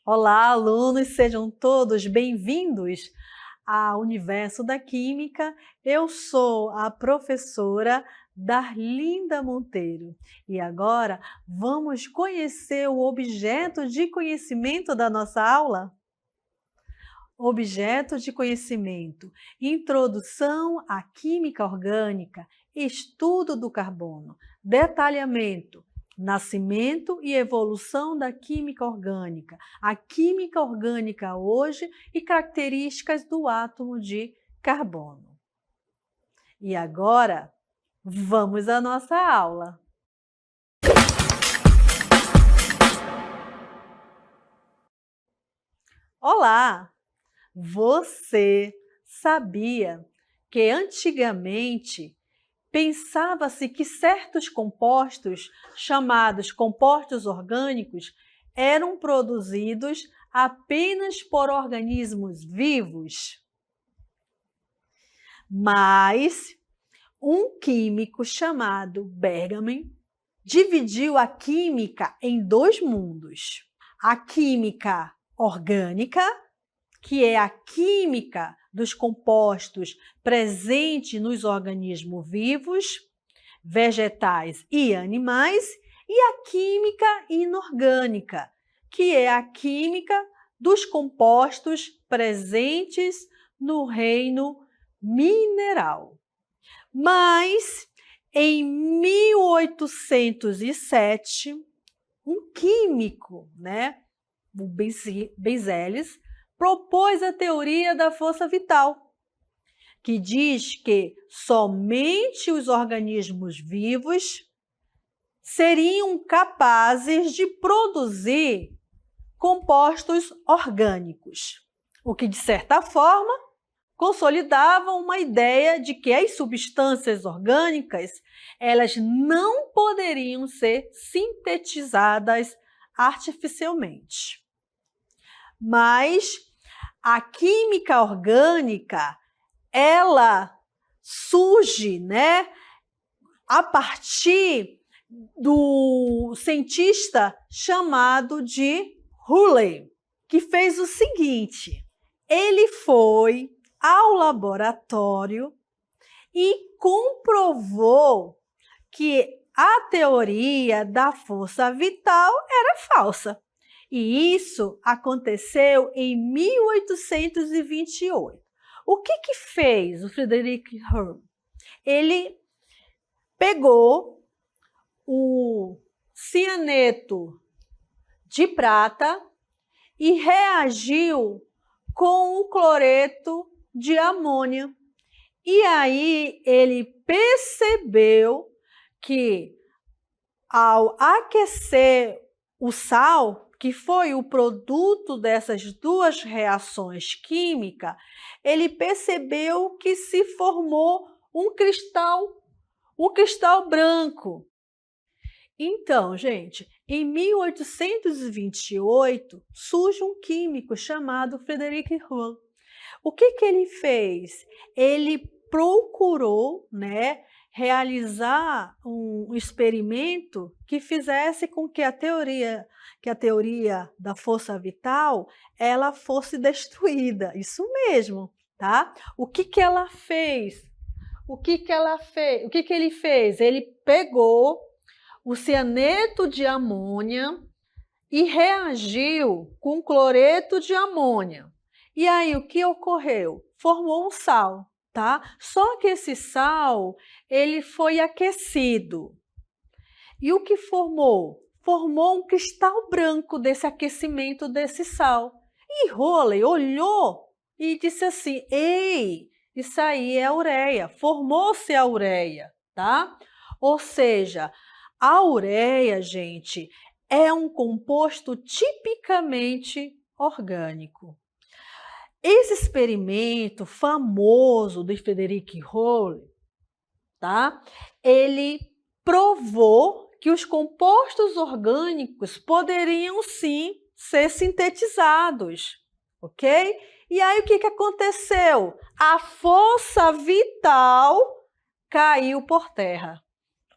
Olá, alunos, sejam todos bem-vindos ao Universo da Química. Eu sou a professora Darlinda Monteiro e agora vamos conhecer o objeto de conhecimento da nossa aula? Objeto de conhecimento: introdução à química orgânica, estudo do carbono, detalhamento, nascimento e evolução da química orgânica, a química orgânica hoje e características do átomo de carbono. E agora, vamos à nossa aula. Olá! Você sabia que antigamente pensava-se que certos compostos, chamados compostos orgânicos, eram produzidos apenas por organismos vivos? Mas um químico chamado Bergman dividiu a química em dois mundos: a química orgânica, que é a química dos compostos presentes nos organismos vivos, vegetais e animais, e a química inorgânica, que é a química dos compostos presentes no reino mineral. Mas, em 1807, um químico, o Berzelius, propôs a teoria da força vital, que diz que somente os organismos vivos seriam capazes de produzir compostos orgânicos, o que, de certa forma, consolidava uma ideia de que as substâncias orgânicas elas não poderiam ser sintetizadas artificialmente. Mas a química orgânica, ela surge, a partir do cientista chamado de Hooley, que fez o seguinte: ele foi ao laboratório e comprovou que a teoria da força vital era falsa. E isso aconteceu em 1828. O que fez o Friedrich Hooley? Ele pegou o cianeto de prata e reagiu com o cloreto de amônia. E aí ele percebeu que, ao aquecer o sal, que foi o produto dessas duas reações químicas, ele percebeu que se formou um cristal branco. Então, gente, em 1828 surge um químico chamado Friedrich Hooley. O que ele fez? Ele procurou, realizar um experimento que fizesse com que a teoria da força vital ela fosse destruída. Isso mesmo, tá? O que ela fez? O que ele fez? Ele pegou o cianeto de amônia e reagiu com cloreto de amônia. E aí, o que ocorreu? Formou um sal, tá? Só que esse sal, ele foi aquecido. E o que formou? Formou um cristal branco desse aquecimento desse sal. E Hooley olhou e disse assim: ei, isso aí é ureia. Formou-se a ureia, tá? Ou seja, a ureia, gente, é um composto tipicamente orgânico. Esse experimento famoso do Friedrich Hooley, tá? Ele provou que os compostos orgânicos poderiam sim ser sintetizados, ok? E aí o que aconteceu? A força vital caiu por terra.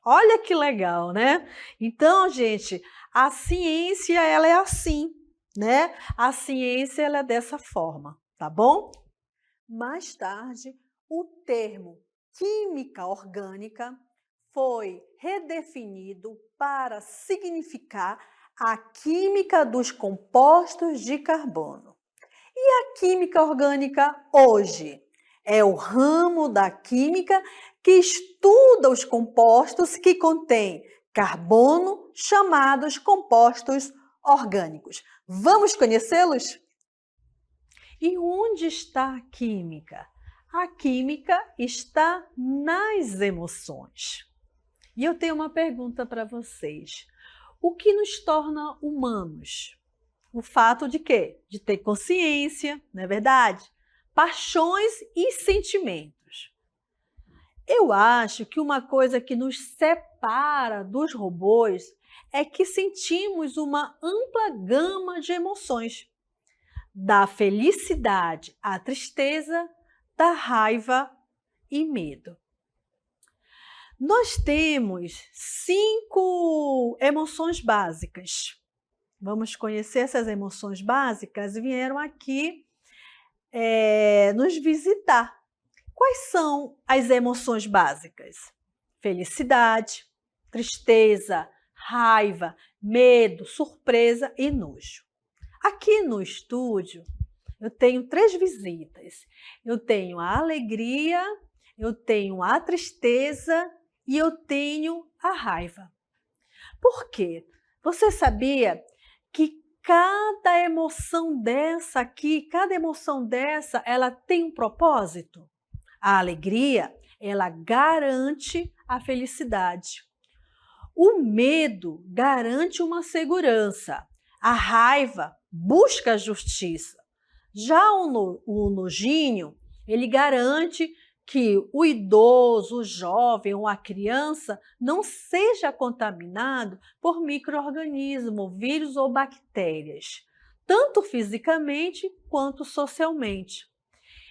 Olha que legal, né? Então, gente, a ciência ela é assim. né? A ciência ela é dessa forma, tá bom? Mais tarde, o termo química orgânica foi redefinido para significar a química dos compostos de carbono. E a química orgânica hoje é o ramo da química que estuda os compostos que contêm carbono, chamados compostos orgânicos. Vamos conhecê-los? E onde está a química? A química está nas emoções. E eu tenho uma pergunta para vocês. O que nos torna humanos? O fato de quê? De ter consciência, não é verdade? Paixões e sentimentos. Eu acho que uma coisa que nos separa dos robôs é que sentimos uma ampla gama de emoções, da felicidade à tristeza, da raiva e medo. Nós temos 5 emoções básicas. Vamos conhecer essas emoções básicas e vieram aqui nos visitar. Quais são as emoções básicas? Felicidade, tristeza, raiva, medo, surpresa e nojo. Aqui no estúdio, eu tenho 3 visitas. Eu tenho a alegria, eu tenho a tristeza e eu tenho a raiva. Por quê? Você sabia que cada emoção dessa aqui, ela tem um propósito? A alegria, ela garante a felicidade. O medo garante uma segurança. A raiva busca a justiça. Já o nojinho, ele garante que o idoso, o jovem ou a criança não seja contaminado por micro-organismos, vírus ou bactérias, tanto fisicamente quanto socialmente.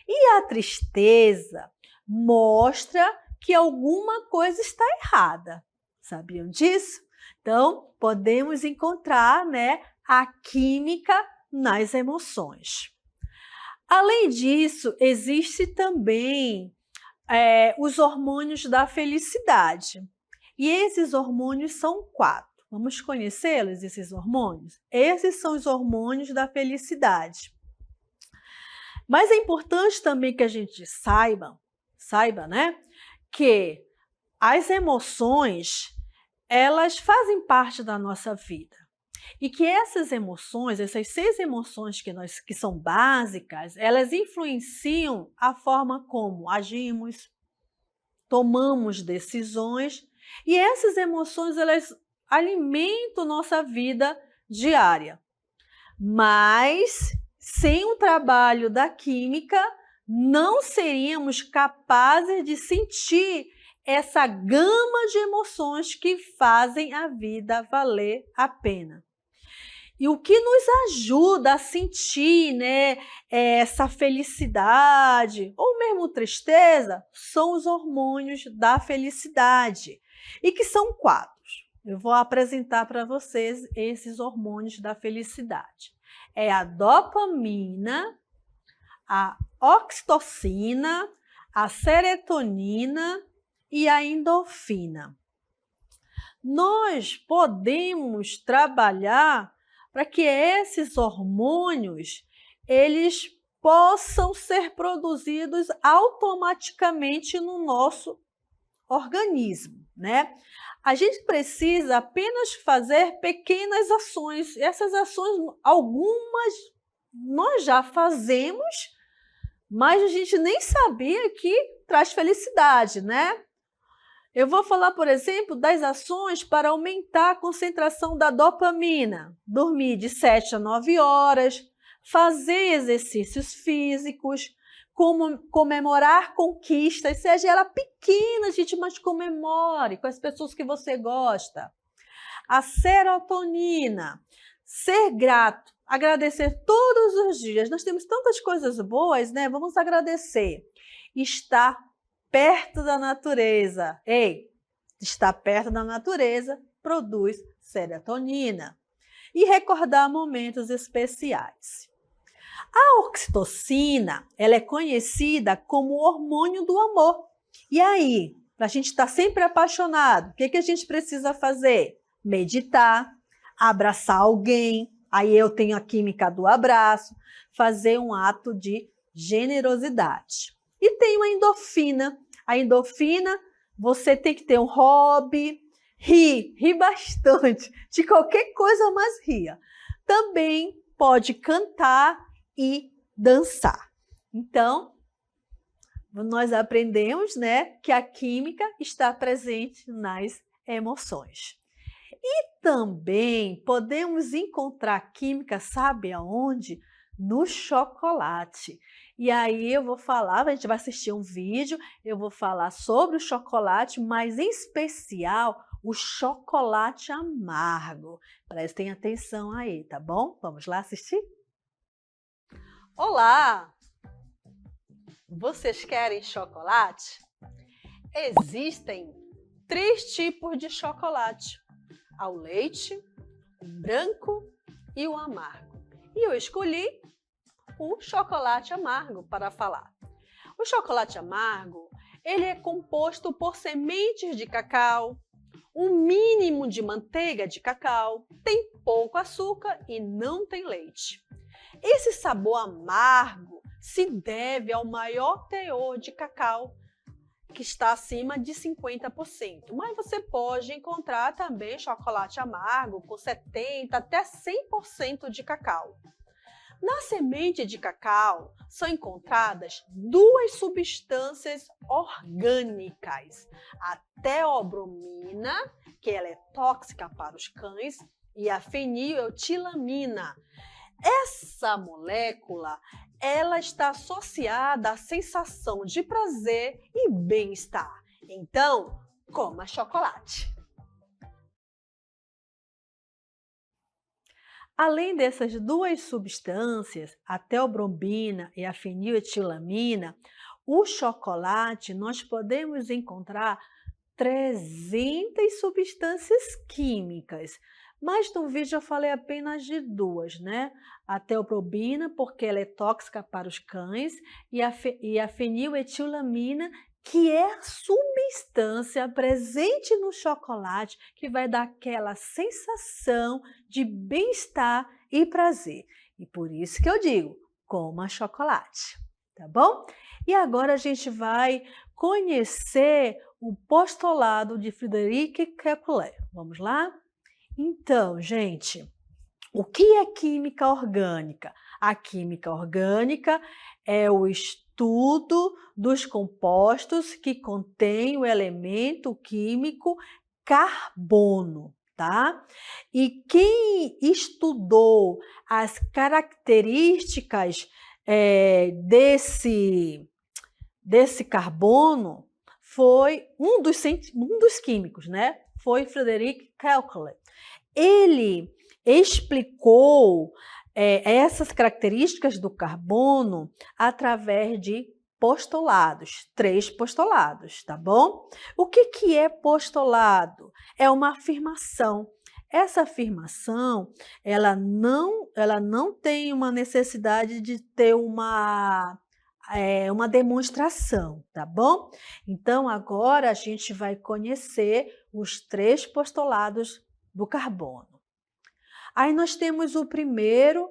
E a tristeza mostra que alguma coisa está errada. Sabiam disso? Então, podemos encontrar, a química nas emoções. Além disso, existe também os hormônios da felicidade. E esses hormônios são 4. Vamos conhecê-los, esses hormônios? Esses são os hormônios da felicidade. Mas é importante também que a gente saiba, que as emoções, elas fazem parte da nossa vida. E que essas emoções, essas 6 emoções que são básicas, elas influenciam a forma como agimos, tomamos decisões, e essas emoções, elas alimentam nossa vida diária. Mas, sem o trabalho da química, não seríamos capazes de sentir essa gama de emoções que fazem a vida valer a pena. E o que nos ajuda a sentir, essa felicidade ou mesmo tristeza são os hormônios da felicidade, e que são 4. Eu vou apresentar para vocês esses hormônios da felicidade. É a dopamina, a ocitocina, a serotonina e a endorfina. Nós podemos trabalhar para que esses hormônios eles possam ser produzidos automaticamente no nosso organismo, A gente precisa apenas fazer pequenas ações. Essas ações, algumas nós já fazemos, mas a gente nem sabia que traz felicidade, Eu vou falar, por exemplo, das ações para aumentar a concentração da dopamina. Dormir de 7 a 9 horas, fazer exercícios físicos, comemorar conquistas, seja ela pequena, gente, mas comemore com as pessoas que você gosta. A serotonina, ser grato, agradecer todos os dias. Nós temos tantas coisas boas, Vamos agradecer. Estar perto da natureza. Estar perto da natureza produz serotonina. e recordar momentos especiais. A ocitocina, ela é conhecida como o hormônio do amor. E aí, para a gente estar sempre apaixonado, o que a gente precisa fazer? Meditar, abraçar alguém, aí eu tenho a química do abraço, fazer um ato de generosidade. E tem a endorfina. A endorfina, você tem que ter um hobby, rir bastante, de qualquer coisa, mas ria. Também pode cantar e dançar. Então, nós aprendemos, né, que a química está presente nas emoções. E também podemos encontrar química, sabe aonde? No chocolate. E aí eu vou falar, a gente vai assistir um vídeo, eu vou falar sobre o chocolate, mas em especial o chocolate amargo. Prestem atenção aí, tá bom? Vamos lá assistir? Olá! Vocês querem chocolate? Existem 3 tipos de chocolate: ao leite, o branco e o amargo. E eu escolhi o chocolate amargo para falar. O chocolate amargo, ele é composto por sementes de cacau, um mínimo de manteiga de cacau, tem pouco açúcar e não tem leite. Esse sabor amargo se deve ao maior teor de cacau, que está acima de 50%. Mas você pode encontrar também chocolate amargo com 70% até 100% de cacau. Na semente de cacau são encontradas 2 substâncias orgânicas, a teobromina, que ela é tóxica para os cães, e a feniletilamina. Essa molécula, ela está associada à sensação de prazer e bem-estar. Então, coma chocolate. Além dessas 2 substâncias, a teobromina e a feniletilamina, o chocolate nós podemos encontrar 300 substâncias químicas. Mas no vídeo eu falei apenas de 2, né? A teobromina, porque ela é tóxica para os cães, e a feniletilamina, que é a substância presente no chocolate que vai dar aquela sensação de bem-estar e prazer. E por isso que eu digo, coma chocolate, tá bom? E agora a gente vai conhecer o postulado de Frederic Kepler. Vamos lá? Então, gente, o que é química orgânica? A química orgânica é o estudo dos compostos que contêm o elemento químico carbono, tá? E quem estudou as características desse carbono foi um dos químicos, né? Foi Frederic Kepler. Ele explicou essas características do carbono através de postulados, 3 postulados, tá bom? O que é postulado? É uma afirmação. Essa afirmação, ela não tem uma necessidade de ter uma demonstração, tá bom? Então, agora a gente vai conhecer os 3 postulados do carbono. Aí nós temos o primeiro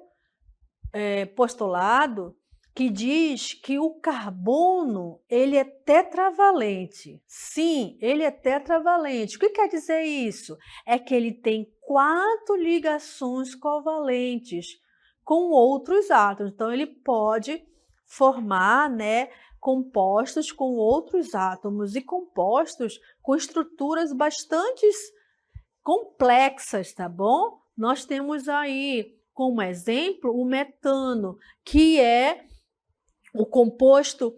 postulado, que diz que o carbono ele é tetravalente. Sim, ele é tetravalente. O que quer dizer isso? É que ele tem 4 ligações covalentes com outros átomos. Então, ele pode formar, né, compostos com outros átomos e compostos com estruturas bastante complexas, tá bom? Nós temos aí como exemplo o metano, que é o composto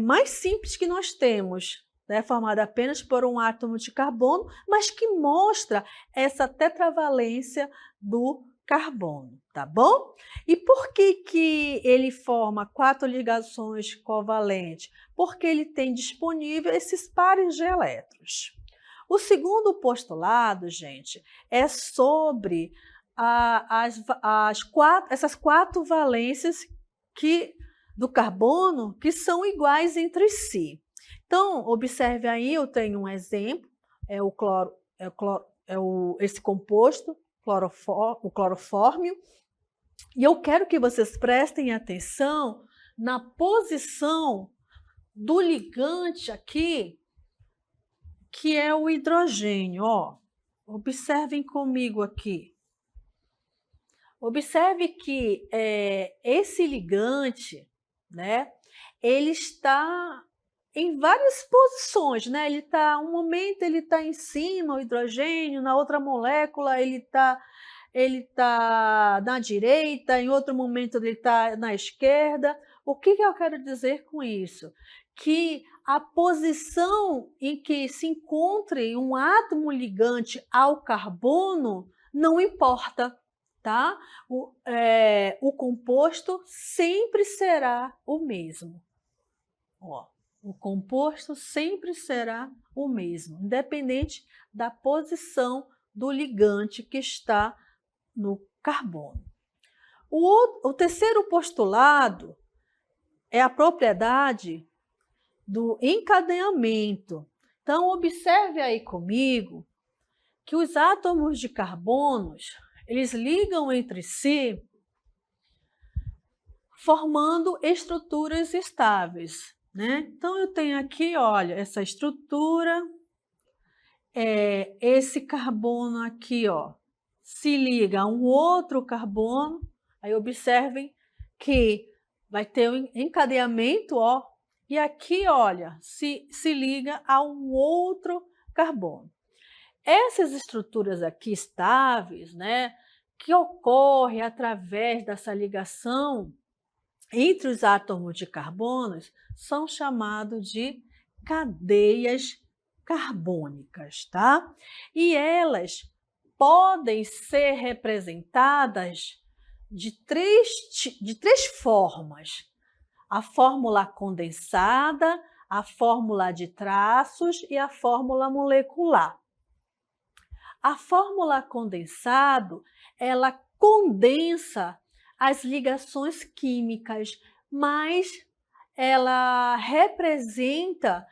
mais simples que nós temos, né? Formado apenas por um átomo de carbono, mas que mostra essa tetravalência do carbono, tá bom? E por que ele forma 4 ligações covalentes? Porque ele tem disponível esses pares de elétrons. O segundo postulado, gente, é sobre essas quatro valências do carbono que são iguais entre si. Então, observe aí, eu tenho um exemplo, esse composto, o clorofórmio, e eu quero que vocês prestem atenção na posição do ligante aqui, que é o hidrogênio, ó. Observem comigo aqui. Observe que esse ligante, né, ele está em várias posições, né? Um momento ele está em cima, o hidrogênio, na outra molécula ele tá na direita, em outro momento ele está na esquerda. O que eu quero dizer com isso? Que a posição em que se encontre um átomo ligante ao carbono não importa, tá? O composto sempre será o mesmo. Ó, o composto sempre será o mesmo, independente da posição do ligante que está no carbono. O terceiro postulado é a propriedade do encadeamento. Então, observe aí comigo que os átomos de carbonos, eles ligam entre si formando estruturas estáveis, né? Então, eu tenho aqui, olha, essa estrutura, esse carbono aqui, ó, se liga a um outro carbono, aí observem que vai ter um encadeamento, ó, e aqui, olha, se liga a um outro carbono. Essas estruturas aqui estáveis, né, que ocorrem através dessa ligação entre os átomos de carbonos, são chamados de cadeias carbônicas, tá? E elas podem ser representadas de três formas: a fórmula condensada, a fórmula de traços e a fórmula molecular. A fórmula condensado, ela condensa as ligações químicas, mas ela representa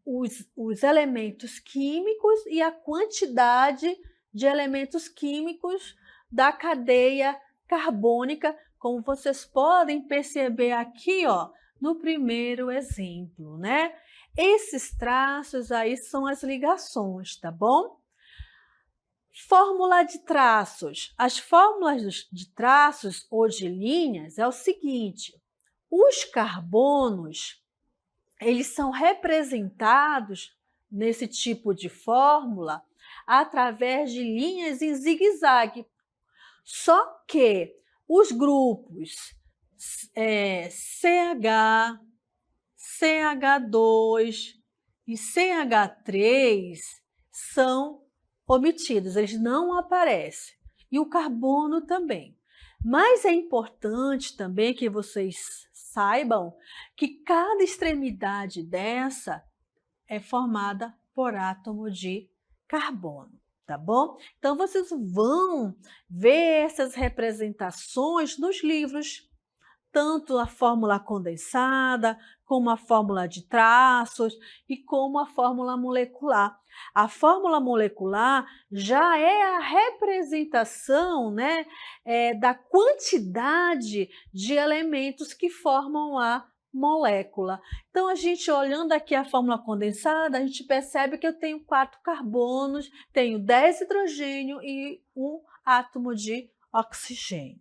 os elementos químicos e a quantidade de elementos químicos da cadeia carbônica, como vocês podem perceber aqui, ó, no primeiro exemplo, né? Esses traços aí são as ligações, tá bom? Fórmula de traços. As fórmulas de traços ou de linhas é o seguinte: os carbonos, eles são representados nesse tipo de fórmula através de linhas em zigue-zague. Só que os grupos CH, CH2 e CH3 são omitidos, eles não aparecem. E o carbono também. Mas é importante também que vocês saibam que cada extremidade dessa é formada por átomo de carbono, tá bom? Então, vocês vão ver essas representações nos livros, tanto a fórmula condensada, como a fórmula de traços e como a fórmula molecular. A fórmula molecular já é a representação, né, da quantidade de elementos que formam a molécula. Então, a gente olhando aqui a fórmula condensada, a gente percebe que eu tenho 4 carbonos, tenho 10 hidrogênio e um átomo de oxigênio.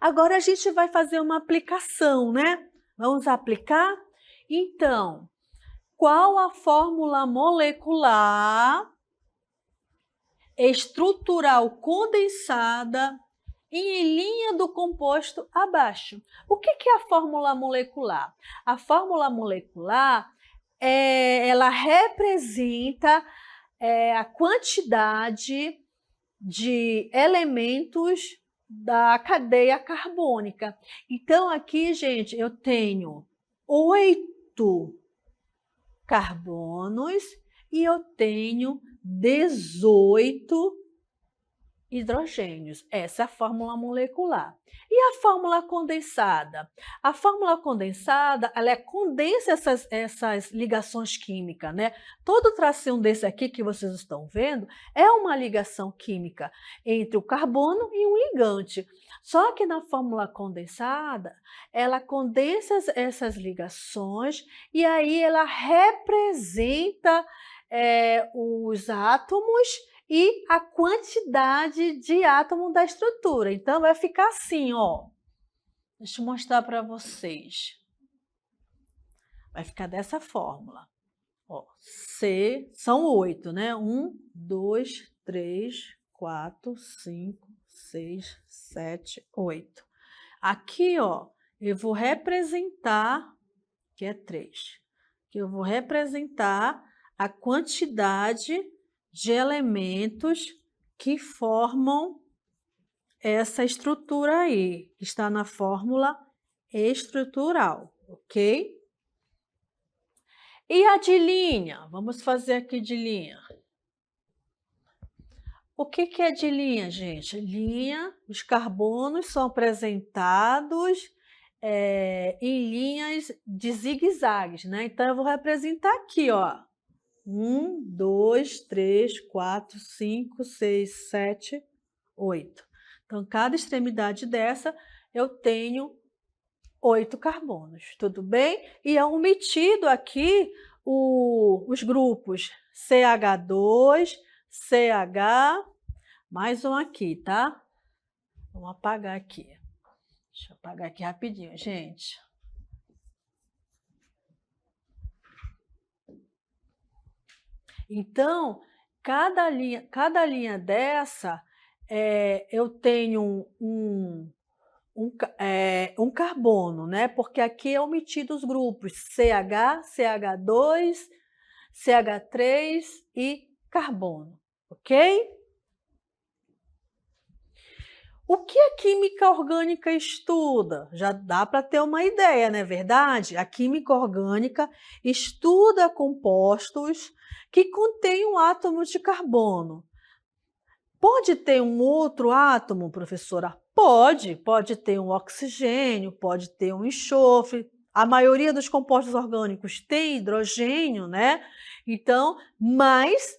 Agora a gente vai fazer uma aplicação, né? Vamos aplicar? Então, qual a fórmula molecular estrutural condensada em linha do composto abaixo? O que é a fórmula molecular? A fórmula molecular, ela representa a quantidade de elementos da cadeia carbônica. Então, aqui, gente, eu tenho 8 carbonos e eu tenho 18 hidrogênios. Essa é a fórmula molecular. E a fórmula condensada? A fórmula condensada, ela condensa essas ligações químicas, né? Todo tracinho desse aqui que vocês estão vendo é uma ligação química entre o carbono e um ligante. Só que na fórmula condensada, ela condensa essas ligações e aí ela representa os átomos e a quantidade de átomo da estrutura. Então, vai ficar assim, ó. Deixa eu mostrar para vocês. Vai ficar dessa fórmula. Ó, C, são 8, né? 1, 2, 3, 4, 5, 6, 7, 8. Aqui, ó, eu vou representar, que é 3, que eu vou representar a quantidade de elementos que formam essa estrutura aí, que está na fórmula estrutural, ok? E a de linha? Vamos fazer aqui de linha. O que é de linha, gente? Linha, os carbonos são apresentados em linhas de zigue-zagues, né? Então, eu vou representar aqui, ó. 1, 2, 3, 4, 5, 6, 7, 8. Então, cada extremidade dessa, eu tenho 8 carbonos, tudo bem? E é omitido aqui os grupos CH2, CH, mais um aqui, tá? Vamos apagar aqui. Deixa eu apagar aqui rapidinho, gente. Então, cada linha dessa, eu tenho um carbono, né? Porque aqui é omitido os grupos CH, CH2, CH3 e carbono, ok? O que a química orgânica estuda? Já dá para ter uma ideia, não é verdade? A química orgânica estuda compostos que contêm um átomo de carbono. Pode ter um outro átomo, professora? Pode ter um oxigênio, pode ter um enxofre. A maioria dos compostos orgânicos tem hidrogênio, né? Então, mas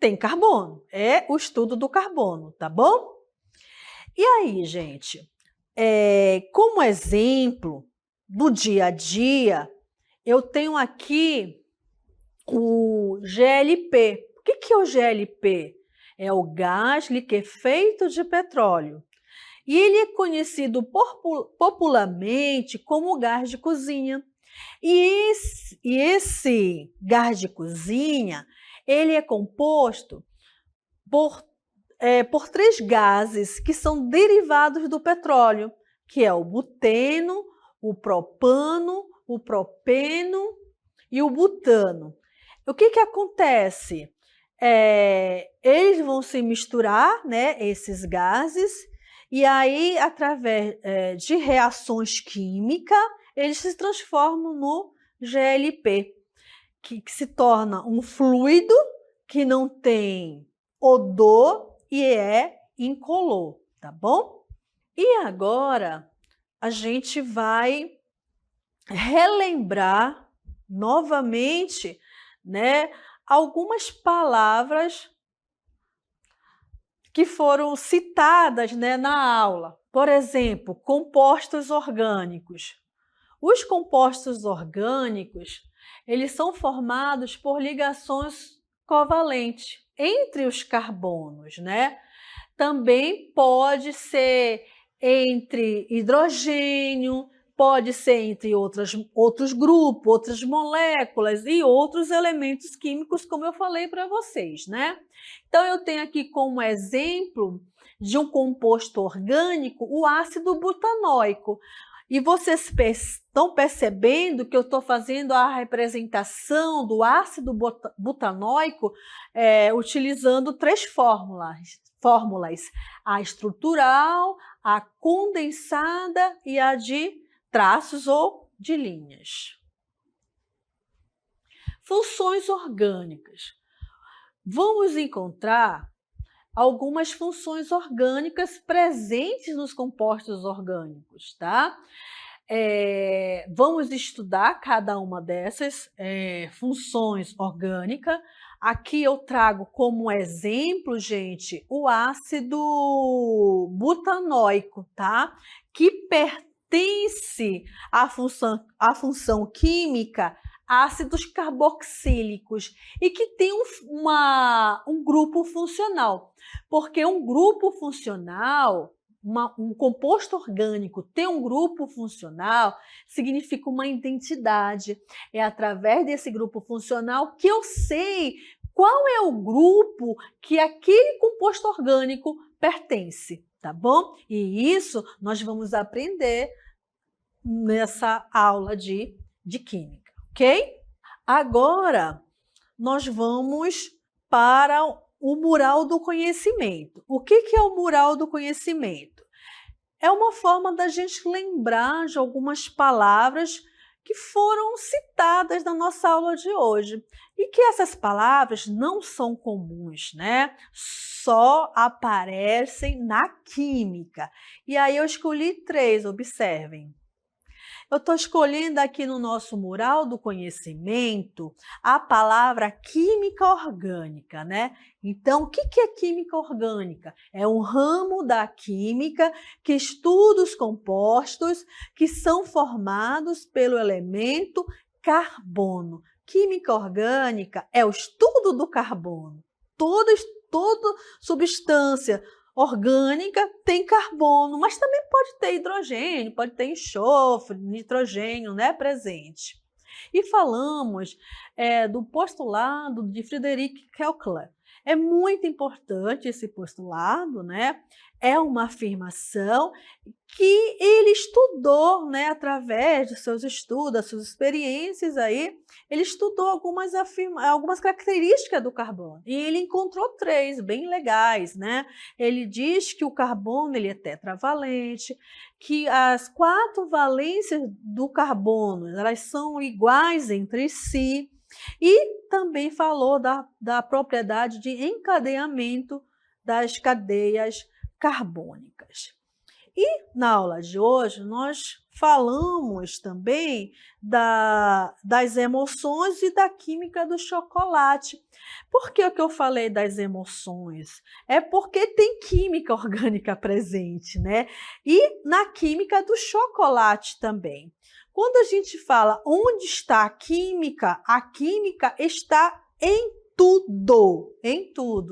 tem carbono. É o estudo do carbono, tá bom? E aí, gente, como exemplo do dia a dia, eu tenho aqui o GLP. O que é o GLP? É o gás liquefeito de petróleo. E ele é conhecido popularmente como gás de cozinha. E esse gás de cozinha, ele é composto por 3 gases que são derivados do petróleo, que é o buteno, o propano, o propeno e o butano. O que acontece? Eles vão se misturar, né, esses gases, e aí, através de reações químicas, eles se transformam no GLP, que se torna um fluido que não tem odor e é incolor, tá bom? E agora a gente vai relembrar novamente, né, algumas palavras que foram citadas, né, na aula. Por exemplo, compostos orgânicos. Os compostos orgânicos, eles são formados por ligações covalentes entre os carbonos, né? Também pode ser entre hidrogênio, pode ser entre outros grupos, outras moléculas e outros elementos químicos, como eu falei para vocês, né? Então, eu tenho aqui como exemplo de um composto orgânico o ácido butanóico. E vocês estão percebendo que eu estou fazendo a representação do ácido butanóico utilizando 3 fórmulas: a estrutural, a condensada e a de traços ou de linhas. Funções orgânicas. Vamos encontrar algumas funções orgânicas presentes nos compostos orgânicos, tá? Vamos estudar cada uma dessas funções orgânicas. Aqui eu trago como exemplo, gente, o ácido butanóico, tá? Que pertence à função química ácidos carboxílicos e que tem um grupo funcional, porque um grupo funcional, um composto orgânico ter um grupo funcional significa uma identidade. É através desse grupo funcional que eu sei qual é o grupo que aquele composto orgânico pertence, tá bom? E isso nós vamos aprender nessa aula de química, ok? Agora, nós vamos para o mural do conhecimento. O que é o mural do conhecimento? É uma forma da gente lembrar de algumas palavras que foram citadas na nossa aula de hoje. E que essas palavras não são comuns, né? Só aparecem na química. E aí eu escolhi 3, observem. Eu estou escolhendo aqui no nosso mural do conhecimento a palavra química orgânica, né? Então, o que é química orgânica? É um ramo da química que estuda os compostos que são formados pelo elemento carbono. Química orgânica é o estudo do carbono. Toda substância orgânica tem carbono, mas também pode ter hidrogênio, pode ter enxofre, nitrogênio, né, presente. E falamos do postulado de Friedrich Kekulé. É muito importante esse postulado, né? É uma afirmação que ele estudou, né, através de seus estudos, das suas experiências aí, ele estudou algumas características do carbono e ele encontrou 3 bem legais, né? Ele diz que o carbono ele é tetravalente, que as 4 valências do carbono elas são iguais entre si e também falou da propriedade de encadeamento das cadeias carbônicas. E na aula de hoje nós falamos também das emoções e da química do chocolate. Por que eu falei das emoções? É porque tem química orgânica presente, né? E na química do chocolate também. Quando a gente fala onde está a química está em tudo,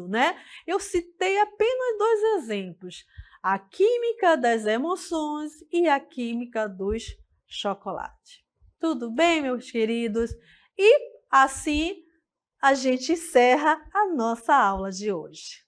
né? Eu citei apenas 2 exemplos. A química das emoções e a química dos chocolates. Tudo bem, meus queridos? E assim a gente encerra a nossa aula de hoje.